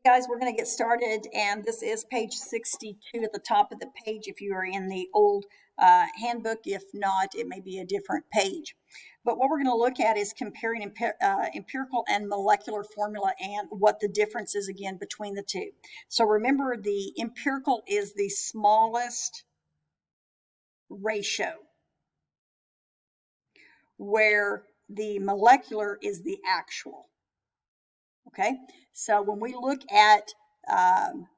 Guys, we're going to get started, and this is page 62 at the top of the page if you are in the old handbook. If not, it may be a different page. But what we're going to look at is comparing empirical and molecular formula and what the difference is again between the two. So remember, the empirical is the smallest ratio, where the molecular is the actual. Okay, so when we look at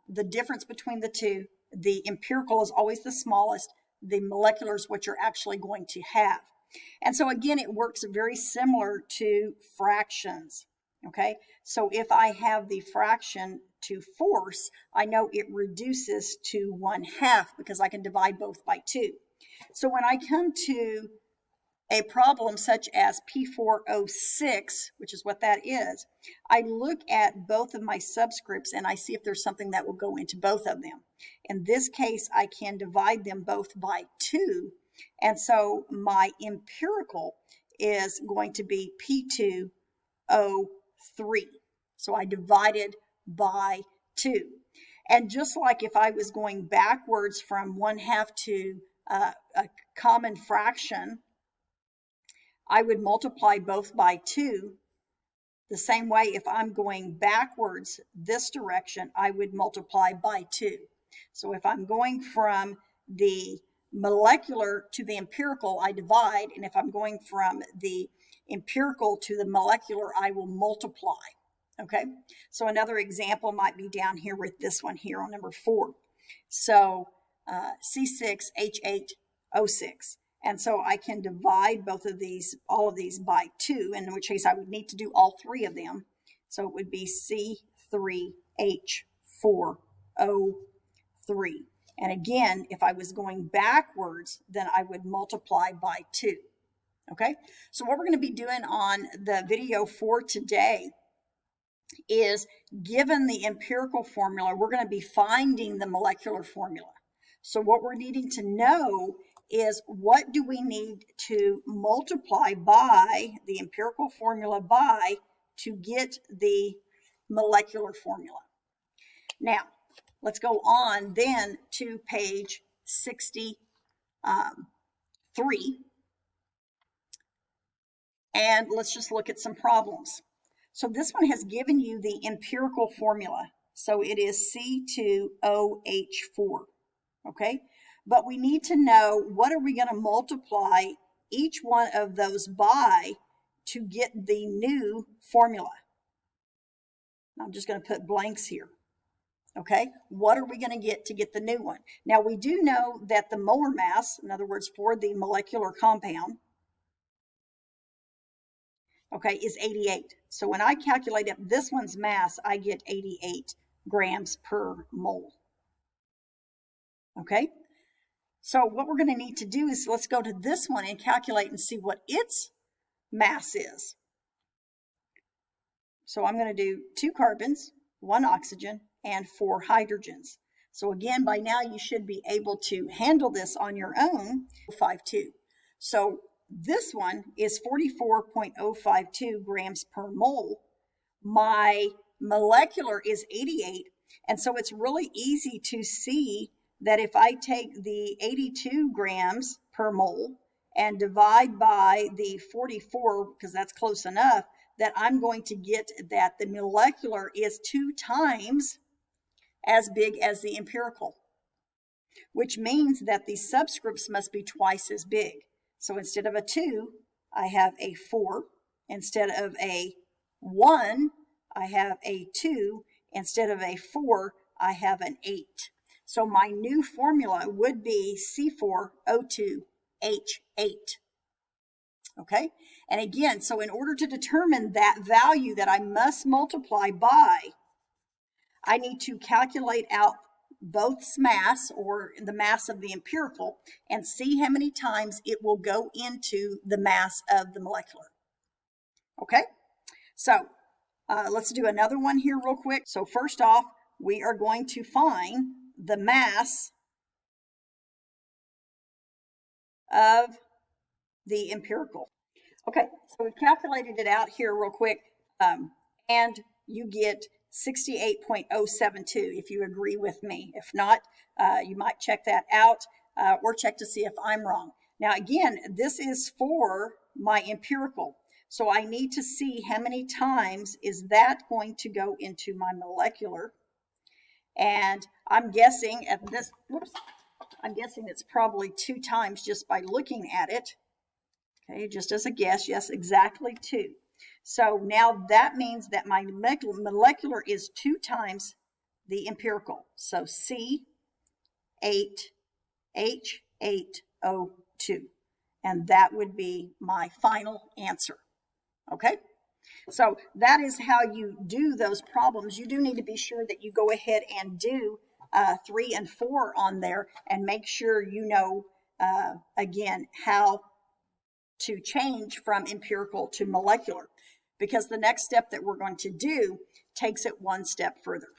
the difference between the two, the empirical is always the smallest, the molecular is what you're actually going to have. And so again, it works very similar to fractions. Okay, so if I have the fraction to force, I know it reduces to 1/2 because I can divide both by 2. So when I come to a problem such as P4O6, which is what that is, I look at both of my subscripts and I see if there's something that will go into both of them. In this case, I can divide them both by 2. And so my empirical is going to be P2O3. So I divided by 2. And just like if I was going backwards from 1/2 to a common fraction, I would multiply both by 2. The same way, if I'm going backwards this direction, I would multiply by 2. So if I'm going from the molecular to the empirical, I divide. And if I'm going from the empirical to the molecular, I will multiply. Okay, so another example might be down here with this one here on number 4. So C6H8O6. And so I can divide both of these, all of these by 2, in which case I would need to do all 3 of them. So it would be C3H4O3. And again, if I was going backwards, then I would multiply by 2. Okay, so what we're going to be doing on the video for today is, given the empirical formula, we're going to be finding the molecular formula. So what we're needing to know is, what do we need to multiply by the empirical formula by to get the molecular formula. Now, let's go on then to page 63. And let's just look at some problems. So this one has given you the empirical formula. So it is C2OH4. Okay? But we need to know, what are we going to multiply each one of those by to get the new formula? I'm just going to put blanks here. Okay, what are we going to get the new one? Now, we do know that the molar mass, in other words, for the molecular compound, okay, is 88. So when I calculate up this one's mass, I get 88 grams per mole. Okay. So what we're going to need to do is, let's go to this one and calculate and see what its mass is. So I'm going to do 2 carbons, 1 oxygen, and 4 hydrogens. So again, by now you should be able to handle this on your own. 0.052. So this one is 44.052 grams per mole. My molecular is 88. And so it's really easy to see that if I take the 82 grams per mole and divide by the 44, because that's close enough, that I'm going to get that the molecular is 2 times as big as the empirical, which means that the subscripts must be twice as big. So instead of a 2, I have a 4. Instead of a 1, I have a 2. Instead of a 4, I have an 8. So my new formula would be C4O2H8. Okay, and again, so in order to determine that value that I must multiply by, I need to calculate out both's mass, or the mass of the empirical, and see how many times it will go into the mass of the molecular. Okay, so let's do another one here real quick. So first off, we are going to find the mass of the empirical. Okay, so we calculated it out here real quick, and you get 68.072, if you agree with me. If not, you might check that out or check to see if I'm wrong. Now, again, this is for my empirical. So I need to see how many times is that going to go into my molecular. And I'm guessing at this, whoops, I'm guessing it's probably 2 times just by looking at it. Okay, just as a guess, yes, exactly 2. So now that means that my molecular is 2 times the empirical. So C8H8O2. And that would be my final answer. Okay? So that is how you do those problems. You do need to be sure that you go ahead and do 3 and 4 on there and make sure you know, again, how to change from empirical to molecular, because the next step that we're going to do takes it one step further.